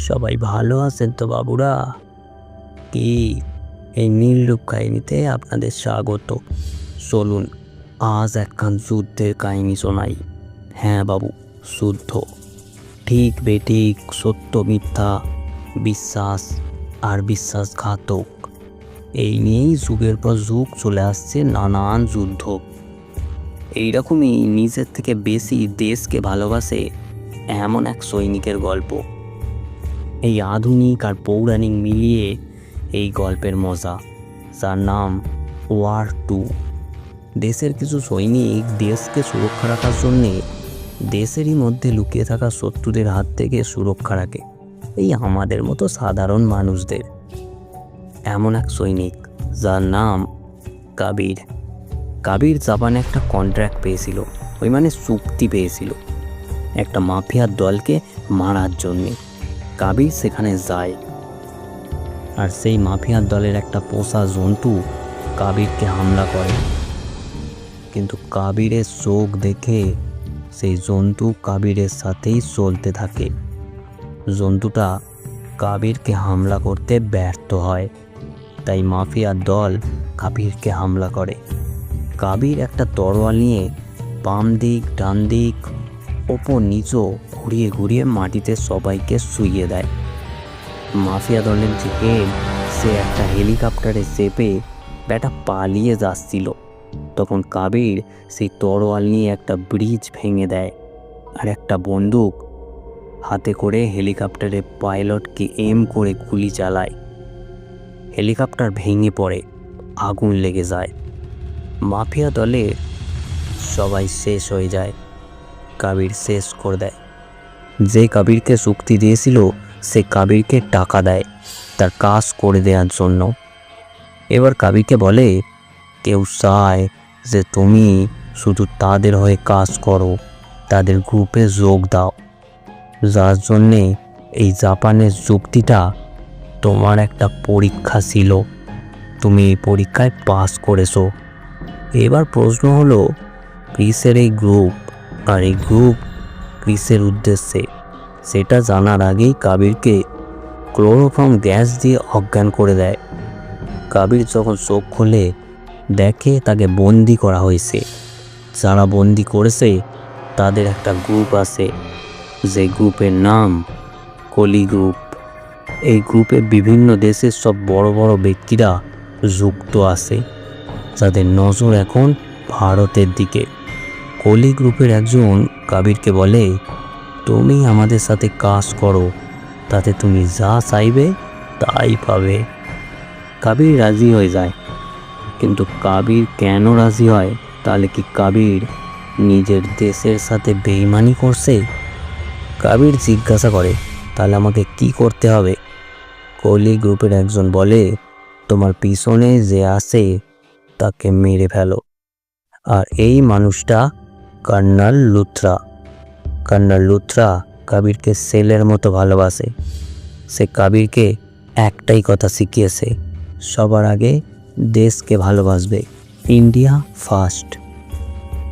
সবাই ভালো আছেন তো বাবুরা? কি এই নীলরূপ কাহিনীতে আপনাদের স্বাগত। চলুন আজ একখান যুদ্ধের কাহিনী শোনাই। হ্যাঁ বাবু, যুদ্ধ। ঠিক বেঠিক, সত্য মিথ্যা, বিশ্বাস আর বিশ্বাসঘাতক, এই নিয়েই যুগের পর যুগ চলে আসছে নানান যুদ্ধ। এইরকমই নিজের থেকে বেশি দেশকে ভালোবাসে এমন এক সৈনিকের গল্প। এই আধুনিক আর পৌরাণিক মিলিয়ে এই গল্পের মজা, যার নাম ওয়ার 2। দেশের কিছু সৈনিক দেশকে সুরক্ষা রাখার জন্যে দেশেরই মধ্যে লুকিয়ে থাকা শত্রুদের হাত থেকে সুরক্ষা রাখে এই আমাদের মতো সাধারণ মানুষদের। এমন এক সৈনিক যার নাম কাবির। কাবির জাপানে একটা কন্ট্রাক্ট পেয়েছিল, চুক্তি পেয়েছিল একটা মাফিয়ার দলকে মারার জন্যে। কাবির সেখানে যায়, আর সেই মাফিয়ার দলের একটা পোষা জন্তু কাবিরকে হামলা করে। কিন্তু কাবিরের চোখ দেখে সেই জন্তু কাবিরের সাথেই চলতে থাকে। জন্তুটা কাবিরকে হামলা করতে ব্যর্থ হয়, তাই মাফিয়ার দল কাবিরকে হামলা করে। কাবির একটা তরোয়াল নিয়ে বাম দিক ডান দিক ওপর নিচু ঘুরিয়ে ঘুরিয়ে মাটিতে সবাইকে শুইয়ে দেয়। মাফিয়া দলের যে হেড, সে একটা হেলিকপ্টারে চেপে ব্যাটা পালিয়ে যাচ্ছিল। তখন কাবির সেই তরোয়াল নিয়ে একটা ব্রিজ ভেঙে দেয়, আর একটা বন্দুক হাতে করে হেলিকপ্টারের পাইলটকে এম করে গুলি চালায়। হেলিকপ্টার ভেঙে পড়ে, আগুন লেগে যায়। মাফিয়া দলের সবাই শেষ হয়ে যায়। কাবির শেষ করে দেয়। যে কাবিরকে চুক্তি দিয়েছিল সে কাবিরকে টাকা দেয় তার কাজ করে দেওয়ার জন্য। এবার কাবিরকে বলে, কেউ চায় যে তুমি শুধু তাদের হয়ে কাজ করো, তাদের গ্রুপে যোগ দাও, যার জন্যে এই জাপানের চুক্তিটা তোমার একটা পরীক্ষা ছিল, তুমি এই পরীক্ষায় পাস করেছো। এবার প্রশ্ন হলো, ক্রিসের এই গ্রুপ আর এই গ্রুপ ক্রিসের উদ্দেশ্যে, সেটা জানার আগেই কাবিরকে ক্লোরোফর্ম গ্যাস দিয়ে অজ্ঞান করে দেয়। কাবির যখন চোখ খোলে দেখে তাকে বন্দি করা হয়েছে। যারা বন্দি করেছে তাদের একটা গ্রুপ আছে, যে গ্রুপের নাম কলি গ্রুপ। এই গ্রুপে বিভিন্ন দেশের সব বড় বড় ব্যক্তিরা যুক্ত আছে, যাদের নজর এখন ভারতের দিকে। কলি গ্রুপের একজন কাবিরকে বলে, তুমি আমাদের সাথে কাজ করো, তাতে তুমি যা চাইবে তাই পাবে। কাবির রাজি হয়ে যায়। কিন্তু কাবির কেন রাজি হয়? তাহলে কি কাবির নিজের দেশের সাথে বেইমানি করছে? কাবির জিজ্ঞাসা করে, তাহলে আমাকে কি করতে হবে? কলি গ্রুপের একজন বলে, তোমার পিছনে যে আছে তাকে মেরে ফেলো। আর এই মানুষটা কর্নেল লুথরা। কর্নেল লুথরা কাবিরকে ছেলের মতো ভালোবাসে। সে কাবিরকে একটাই কথা শিখিয়েছে, সবার আগে দেশকে ভালোবাসবে, ইন্ডিয়া ফার্স্ট।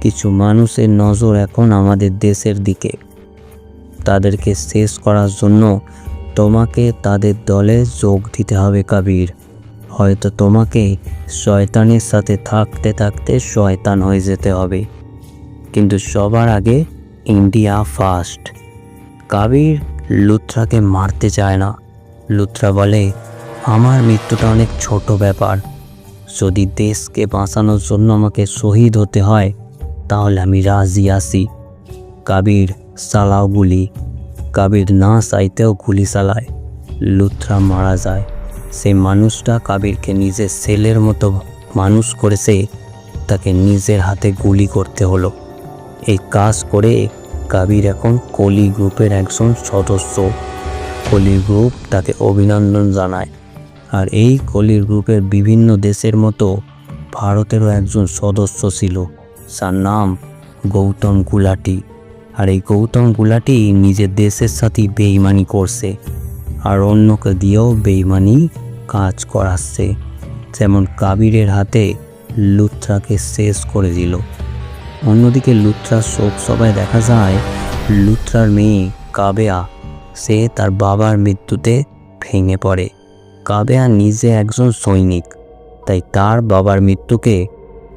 কিছু মানুষের নজর এখন আমাদের দেশের দিকে, তাদেরকে শেষ করার জন্য তোমাকে তাদের দলে যোগ দিতে হবে কাবির। হয়তো তোমাকে শয়তানের সাথে থাকতে থাকতে শয়তান হয়ে যেতে হবে, কিন্তু সবার আগে ইন্ডিয়া ফার্স্ট। কাবির লুথরাকে মারতে চায় না। লুথরা বলে, আমার মৃত্যুটা অনেক ছোট ব্যাপার, যদি দেশকে বাঁচানোর জন্য আমাকে শহীদ হতে হয় তাহলে আমি রাজি আছি। কাবির চালাও গুলি। কাবির না চাইতেও গুলি চালায়। লুথরা মারা যায়। সেই মানুষটা কাবিরকে নিজের ছেলের মতো মানুষ করেছে, তাকে নিজের হাতে গুলি করতে হলো। এই কাজ করে কাবির এখন কলি গ্রুপের একজন সদস্য। কলি গ্রুপ তাকে অভিনন্দন জানায়। আর এই কলি গ্রুপের বিভিন্ন দেশের মতো ভারতেরও একজন সদস্য ছিল, যার নাম গৌতম গুলাটি। আর এই গৌতম গুলাটি নিজের দেশের সাথে বেইমানি করছে, আর অন্যকে দিয়েও বেইমানি কাজ করাচ্ছে। যেমন কাবিরের হাতে লুথরাকে শেষ করে দিল। অন্যদিকে লুথরার শোক সভায় দেখা যায় লুথরার মেয়ে কাবেয়া সে তার বাবার মৃত্যুতে ভেঙে পড়ে। কাবেয়া নিজে একজন সৈনিক, তাই তার বাবার মৃত্যুকে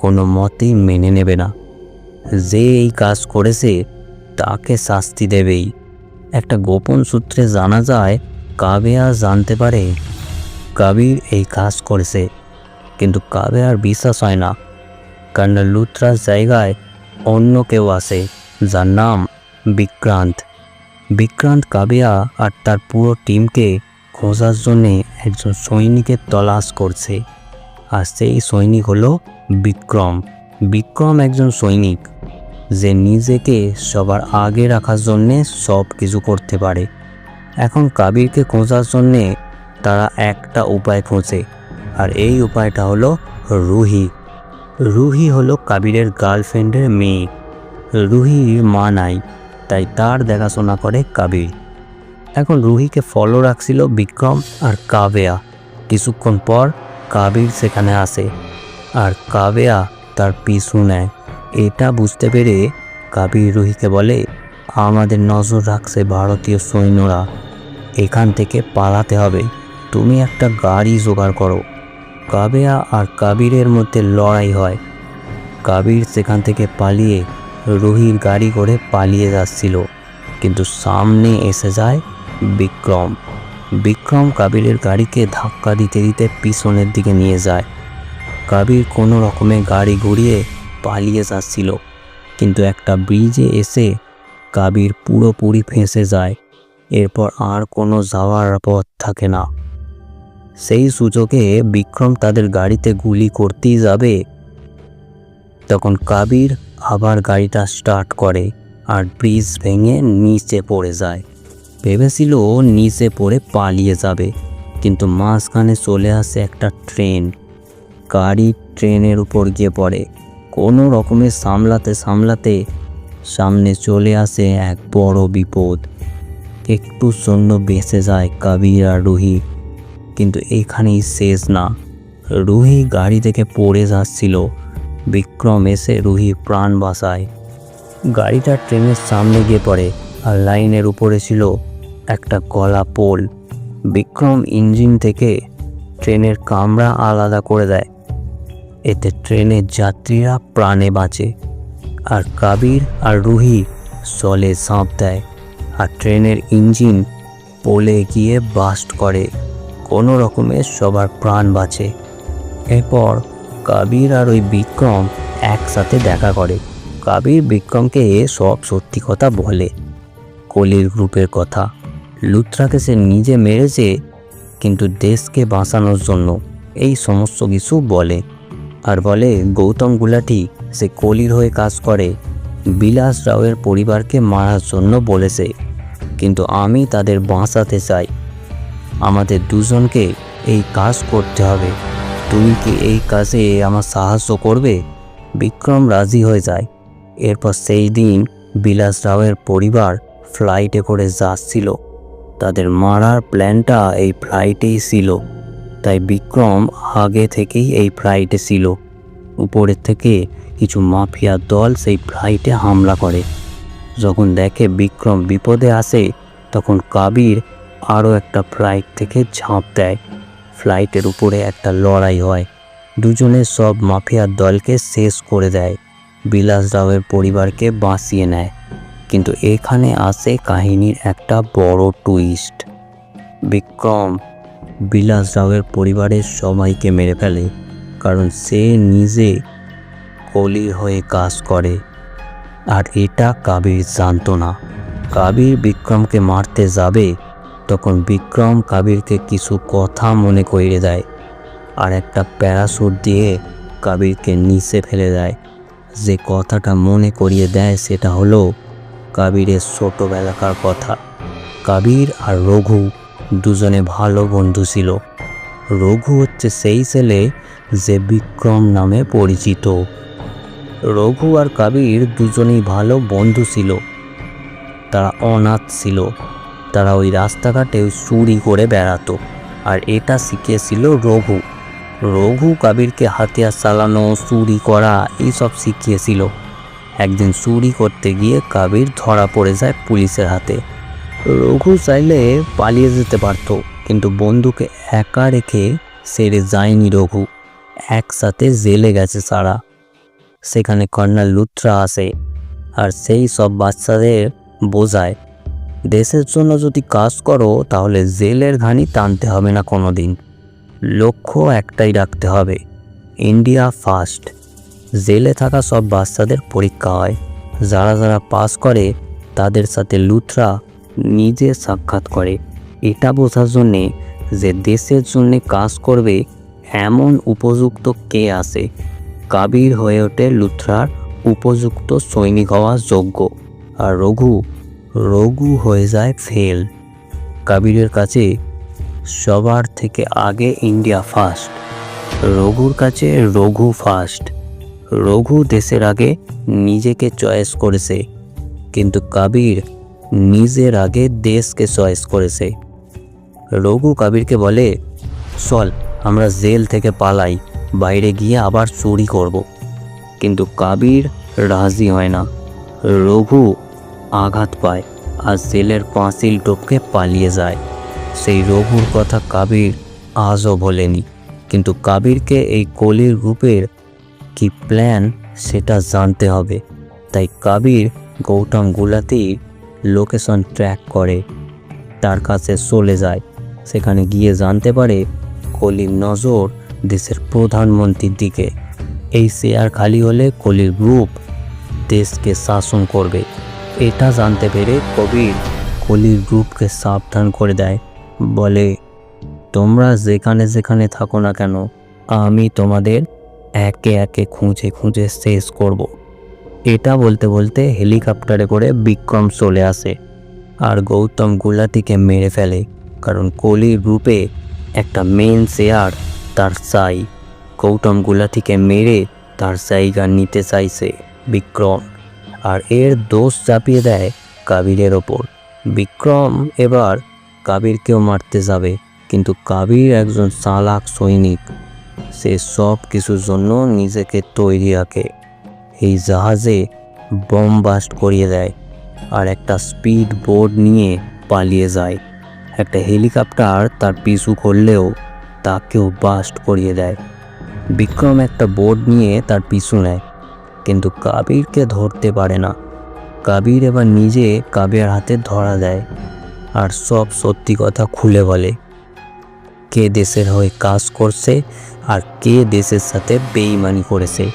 কোনো মতেই মেনে নেবে না। যে এই কাজ করেছে তাকে শাস্তি দেবেই। একটা গোপন সূত্রে জানা যায়, কাবেয়া জানতে পারে কাবির এই কাজ করেছে, কিন্তু কাবেয়ার বিশ্বাস হয় না। কর্নেল লুথরার জায়গায় অন্য কেউ আছে, যার নাম বিক্রান্ত। বিক্রান্ত কাবেয়া আর তার পুরো টিমকে খোঁজার জন্যে একজন সৈনিকের তলাশ করছে, আর সেই সৈনিক হলো বিক্রম। বিক্রম একজন সৈনিক যে নিজেকে সবার আগে রাখার জন্যে সব কিছু করতে পারে। এখন কাবিরকে খোঁজার জন্যে তারা একটা উপায় খোঁজে, আর এই উপায়টা হলো রুহি। রুহি হলো কাবিরের গার্লফ্রেন্ডের মেয়ে। রুহির মা নাই, তাই তার দেখাশোনা করে কাবির। এখন রুহিকে ফলো রাখছিল বিক্রম আর কাবেয়া। কিছুক্ষণ পর কাবির সেখানে আসে, আর কাবেয়া তার পিছু নেয়। এটা বুঝতে পেরে কাবির রুহিকে বলে, আমাদের নজর রাখছে ভারতীয় সৈন্যরা, এখান থেকে পালাতে হবে, তুমি একটা গাড়ি জোগাড় করো। কাবেয়া আর কাবিরের মধ্যে লড়াই হয়। কাবির সেখান থেকে পালিয়ে রুহির গাড়ি করে পালিয়ে যাচ্ছিল, কিন্তু সামনে এসে যায় বিক্রম। বিক্রম কাবিরের গাড়িকে ধাক্কা দিতে দিতে পিছনের দিকে নিয়ে যায়। কাবির কোনো রকমে গাড়ি ঘুরিয়ে পালিয়ে যাচ্ছিল, কিন্তু একটা ব্রিজে এসে কাবির পুরোপুরি ফেঁসে যায়। এরপর আর কোনো যাওয়ার পথ থাকে না। সেই সুযোগে বিক্রম তাদের গাড়িতে গুলি করতেই যাবে, তখন কাবির আবার গাড়িটা স্টার্ট করে আর ব্রিজ ভেঙে নিচে পড়ে যায়। ভেবেছিল নিচে পড়ে পালিয়ে যাবে, কিন্তু মাঝখানে চলে আসে একটা ট্রেন। গাড়ি ট্রেনের উপর গিয়ে পড়ে। কোনো রকমে সামলাতে সামলাতে সামনে চলে আসে এক বড় বিপদ। একটু জন্য বেঁচে যায় কাবির আর রুহি, কিন্তু এখানেই শেষ না। রুহি গাড়ি থেকে পড়ে যাচ্ছিল, বিক্রম এসে রুহির প্রাণ বাঁচায়। গাড়িটা ট্রেনের সামনে গিয়ে পড়ে, আর লাইনের উপরে ছিল একটা গলা পোল। বিক্রম ইঞ্জিন থেকে ট্রেনের কামরা আলাদা করে দেয়, এতে ট্রেনের যাত্রীরা প্রাণে বাঁচে। আর কাবির আর রুহি জলে ঝাঁপ দেয়, আর ট্রেনের ইঞ্জিন পোলে গিয়ে বাস্ট করে। কোনো রকমে সবার প্রাণ বাঁচে। এরপর কাবির আর ওই বিক্রম একসাথে দেখা করে। কাবির বিক্রমকে সব সত্যি কথা বলে, কলির গ্রুপের কথা। লুথরাকে সে নিজে মেরেছে, কিন্তু দেশকে বাঁচানোর জন্য, এই সমস্ত কিছু বলে। আর বলে গৌতম গুলাটি সে কলির হয়ে কাজ করে, বিলাস রাওয়ের পরিবারকে মারার জন্য বলেছে, কিন্তু আমি তাদের বাঁচাতে চাই। আমাদের দুজনকে এই কাজ করতে হবে, তুমি কি এই কাজে আমার সাহায্য করবে? বিক্রম রাজি হয়ে যায়। এরপর সেই দিন বিলাস রাওয়ের পরিবার ফ্লাইটে করে যাচ্ছিল। তাদের মারার প্ল্যানটা এই ফ্লাইটেই ছিল, তাই বিক্রম আগে থেকেই এই ফ্লাইটে ছিল। উপরের থেকে কিছু মাফিয়া দল সেই ফ্লাইটে হামলা করে। যখন দেখে বিক্রম বিপদে আসে, তখন কাবির আরও একটা ফ্লাইট থেকে ঝাঁপ দেয়। ফ্লাইটের উপরে একটা লড়াই হয়, দুজনে সব মাফিয়ার দলকে শেষ করে দেয়। বিলাস রাওয়ের পরিবারকে বাঁচিয়ে নেয়। কিন্তু এখানে আসে কাহিনীর একটা বড় টুইস্ট। বিক্রম বিলাস রাওয়ের পরিবারের সবাইকে মেরে ফেলে, কারণ সে নিজে কলির হয়ে কাজ করে। আর এটা কাবির জানতো না। কাবির বিক্রমকে মারতে যাবে, তখন বিক্রম কাবিরকে কিছু কথা মনে করিয়ে দেয়, আর একটা প্যারাশুট দিয়ে কাবিরকে নিচে ফেলে দেয়। যে কথাটা মনে করিয়ে দেয় সেটা হলো কাবিরের ছোটোবেলাকার কথা। কাবির আর রঘু দুজনে ভালো বন্ধু ছিল। রঘু হচ্ছে সেই ছেলে যে বিক্রম নামে পরিচিত। রঘু আর কাবির দুজনেই ভালো বন্ধু ছিল। তারা অনাথ ছিল। তারা ওই রাস্তাঘাটে চুরি করে বেড়াতো, আর এটা শিখিয়েছিল রঘু। রঘু কাবিরকে হাতিয়ার চালানো, চুরি করা এইসব শিখিয়েছিল। একদিন চুরি করতে গিয়ে কাবির ধরা পড়ে যায় পুলিশের হাতে। রঘু চাইলে পালিয়ে যেতে পারত, কিন্তু বন্ধুকে একা রেখে সেরে যায়নি রঘু। একসাথে জেলে গেছে সারা। সেখানে কর্নেল লুথরা আসে আর সেই সব বাচ্চাদের বোঝায়, দেশের জন্য যদি কাজ করো তাহলে জেলের ঘানি টানতে হবে না কোনো দিন। লক্ষ্য একটাই রাখতে হবে, ইন্ডিয়া ফার্স্ট। জেলে থাকা সব বাচ্চাদের পরীক্ষা হয়, যারা যারা পাস করে তাদের সাথে লুথরা নিজে সাক্ষাৎ করে, এটা বোঝার জন্যে যে দেশের জন্যে কাজ করবে এমন উপযুক্ত কে আছে। কাবির হয়ে ওঠে লুথরার উপযুক্ত সৈনিক হওয়ার যোগ্য, আর রঘু হয়ে যায় ফেল। কাবিরের কাছে সবার থেকে আগে ইন্ডিয়া ফার্স্ট, রঘুর কাছে রঘু ফার্স্ট। রঘু দেশের আগে নিজেকে চয়েস করেছে, কিন্তু কাবির নিজের আগে দেশকে চয়েস করেছে। রঘু কাবিরকে বলে, চল আমরা জেল থেকে পালাই, বাইরে গিয়ে আবার চুরি করব। কিন্তু কাবির রাজি হয় না। রঘু আঘাত পায় আর জেলের পাঁচিল টপকে পালিয়ে যায়। সেই রঘুর কথা কাবির আজও বলেনি, কিন্তু কাবিরকে এই কলির গ্রুপের কি প্ল্যান সেটা জানতে হবে। তাই কাবির গৌতম গুলাতির লোকেশন ট্র্যাক করে, তার কাছে চলে যায়। সেখানে গিয়ে জানতে পারে কলির নজর দেশের প্রধানমন্ত্রীর দিকে। এই চেয়ার খালি হলে কলির গ্রুপ দেশকে শাসন করবে। এটা জানতে পেরে কবির কলির গ্রুপকে সাবধান করে দেয়, বলে, তোমরা যেখানে যেখানে থাকো না কেন আমি তোমাদের একে একে খুঁজে খুঁজে শেষ করব। এটা বলতে বলতে হেলিকপ্টারে করে বিক্রম চলে আসে আর গৌতম গুলাতিকে মেরে ফেলে, কারণ কলির গ্রুপে একটা মেন চেয়ার তার চাই। গৌতম গুলাতিকে মেরে তার জায়গা নিতে চাইছে বিক্রম, আর এর দোষ চাপিয়ে দেয় কাবিরের ওপর। বিক্রম এবার কাবিরকেও মারতে যাবে, কিন্তু কাবির একজন চালাক সৈনিক, সে সব কিছুর জন্য নিজেকে তৈরি রাখে। এই জাহাজে বম বাস্ট করিয়ে দেয় আর একটা স্পিড বোট নিয়ে পালিয়ে যায়। একটা হেলিকপ্টার তার পিছু করলেও তাকেও বাস্ট করিয়ে দেয়। বিক্রম একটা বোট নিয়ে তার পিছু নেয়, কিন্তু কাবিরকে ধরতে পারে না। কাবির এবার নিজে কাবিরের হাতে ধরা দেয় আর সব সত্যি কথা খুলে বলে, কে দেশের হয়ে কাজ করছে আর কে দেশের সাথে বেইমানি করেছে।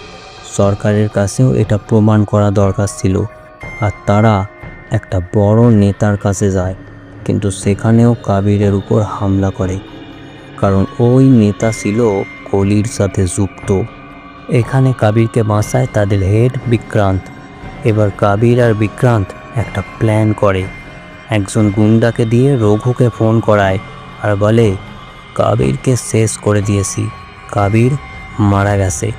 সরকারের কাছেও এটা প্রমাণ করা দরকার ছিল, আর তারা একটা বড় নেতার কাছে যায়, কিন্তু সেখানেও কাবিরের উপর হামলা করে, কারণ ওই নেতা ছিল কলির সাথে যুক্ত। এখানে কাবিরকে বাঁচায় তাদের হেড বিক্রান্ত। এবার কাবির আর বিক্রান্ত একটা প্ল্যান করে, একজন গুন্ডাকে দিয়ে রঘুকে ফোন করায় আর বলে, কাবিরকে শেষ করে দিয়েছি, কাবির মারা গেছে।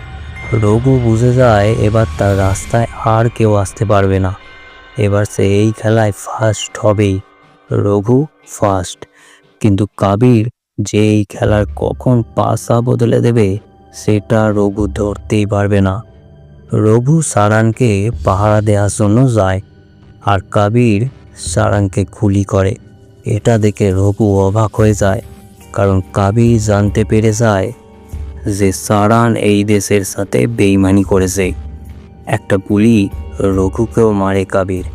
রঘু বুঝে যায় এবার তার রাস্তায় আর কেউ আসতে পারবে না, এবার সে এই খেলায় ফার্স্ট হবেই। রঘু ফার্স্ট, কিন্তু কাবির যে এই খেলার কখন পাশা বদলে দেবে সেটা রঘু ধরতেই পারবে না। রঘু সারানকে পাহারা দেওয়ার জন্য যায় আর কাবির সারানকে গুলি করে। এটা দেখে রঘু অবাক হয়ে যায়, কারণ কাবির জানতে পেরে যায় যে সারান এই দেশের সাথে বেইমানি করেছে। একটা গুলি রঘুকেও মারে কাবির,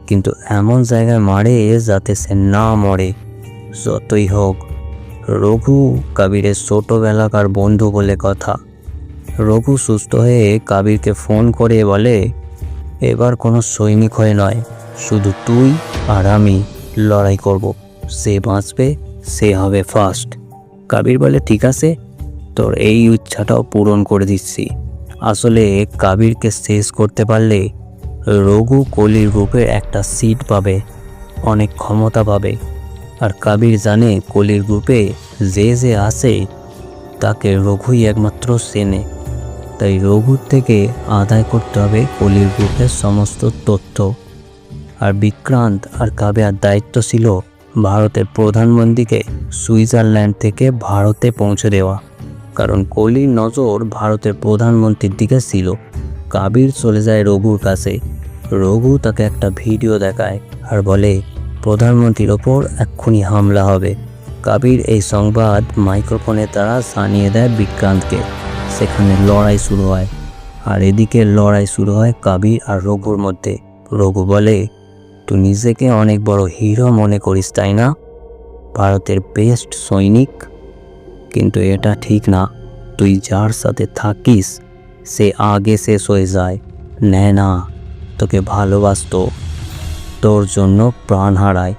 কিন্তু এমন জায়গায় মারে যাতে সে না মরে। যতই হোক, রঘু কাবিরের ছোটবেলাকার বন্ধু বলে কথা। রঘু সুস্থ হয়ে কাবিরকে ফোন করে বলে, এবার কোনো সৈনিক হয়ে নয়, শুধু তুই আর আমি লড়াই করব, সে বাঁচবে সে হবে ফার্স্ট। কাবির বলে, ঠিক আছে, তোর এই ইচ্ছাটাও পূরণ করে দিচ্ছি। আসলে কাবিরকে শেষ করতে পারলে রঘু কলির গ্রুপে একটা সিট পাবে, অনেক ক্ষমতা পাবে, আর কাবির জানে কলির গ্রুপে যে যে আসে তাকে রঘুই একমাত্র চেনে। তাই রঘুর থেকে আদায় করতে হবে কলির গ্রুপের সমস্ত তথ্য। আর বিক্রান্ত আর কাবিরের দায়িত্ব ছিল ভারতের প্রধানমন্ত্রীকে সুইজারল্যান্ড থেকে ভারতে পৌঁছে দেওয়া, কারণ কলির নজর ভারতের প্রধানমন্ত্রীর দিকে ছিল। কাবির চলে যায় রঘুর কাছে। রঘু তাকে একটা ভিডিও দেখায় আর বলে, প্রধানমন্ত্রীর ওপর এক্ষুনি হামলা হবে। কাবির এই সংবাদ মাইক্রোফোনের দ্বারা জানিয়ে দেয় বিক্রান্তকে। সেখানে লড়াই শুরু হয়। আর এদিকে লড়াই শুরু হয় কাবির আর রঘুর মধ্যে। রঘু বলে, তুই নিজেকে অনেক বড় হিরো মনে করিস তাই না, ভারতের বেস্ট সৈনিক, কিন্তু এটা ঠিক না। তুই যার সাথে থাকিস সে আগে শেষ হয়ে যায়, নেয় না তোকে ভালোবাসতো, তোর জন্য প্রাণ হারায়।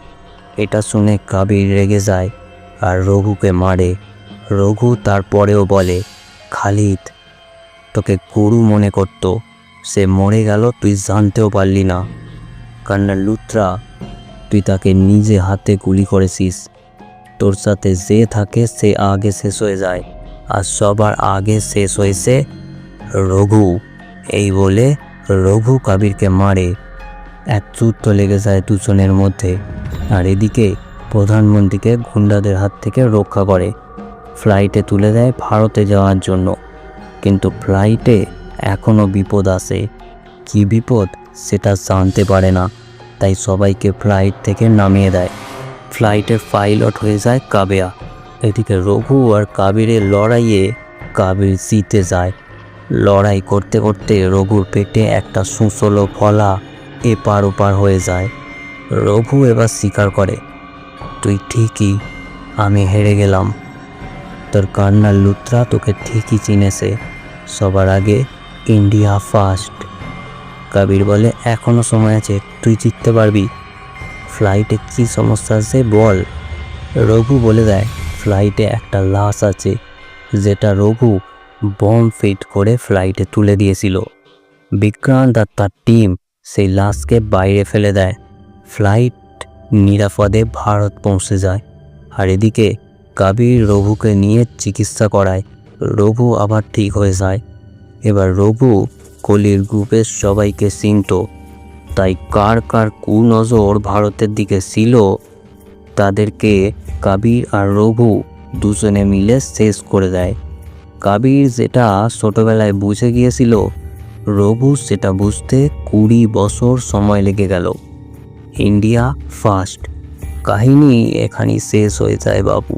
এটা শুনে কাবির রেগে যায় আর রঘুকে মারে। রঘু তারপরেও বলে, খালিদ তোকে গুরু মনে করতো, সে মরে গেল তুই জানতেও পারলি না। কর্নেল লুথরা, তুই তাকে নিজে হাতে গুলি করেছিস। তোর সাথে যে থাকে সে আগে শেষ হয়ে যায়, আর সবার আগে শেষ হয়েছে রঘু। এই বলে রঘু কাবিরকে মারে। এক যুদ্ধ লেগে যায় দুজনের মধ্যে। আর এদিকে প্রধানমন্ত্রীকে গুন্ডাদের হাত থেকে রক্ষা করে, ফ্লাইটে তুলে দেয় ভারতে যাওয়ার জন্য। কিন্তু ফ্লাইটে এখনও বিপদ আসে। কী বিপদ সেটা জানতে পারে না, তাই সবাইকে ফ্লাইট থেকে নামিয়ে দেয়। ফ্লাইটের পাইলট হয়ে যায় কাবেয়া। এদিকে রঘু আর কাবিরের লড়াইয়ে কাবির জিতে যায়। লড়াই করতে করতে রঘুর পেটে একটা সুঁচলো ফলা এপার ওপার হয়ে যায়। রঘু এবার স্বীকার করে, তুই ঠিকই, আমি হেরে গেলাম। তোর কর্নেল লুথরা তোকে ঠিকই চিনেছে। সবার আগে ইন্ডিয়া ফার্স্ট। কাবির বলে, এখনও সময় আছে, তুই জিততে পারবি। ফ্লাইটে কী সমস্যা আছে বল। রঘু বলে দেয়, ফ্লাইটে একটা লাশ আছে যেটা রঘু বম ফিট করে ফ্লাইটে তুলে দিয়েছিল। বিক্রান্ত আর তার টিম সেই লাশকে বাইরে ফেলে দেয়। ফ্লাইট নিরাপদে ভারত পৌঁছে যায়। আর এদিকে কাবির রঘুকে নিয়ে চিকিৎসা করায়। রঘু আবার ঠিক হয়ে যায়। এবার রঘু কলির গ্রুপের সবাইকে চিনত, তাই কার কার কুনজর ভারতের দিকে ছিল তাদেরকে কাবির আর রঘু দুজনে মিলে শেষ করে দেয়। কাবির যেটা ছোটবেলায় বুঝে গিয়েছিল, রঘু সেটা বুঝতে 20 বছর সময় লেগে গেল। ইন্ডিয়া ফার্স্ট কাহিনী এখানেই শেষ হয়ে যায় বাবু।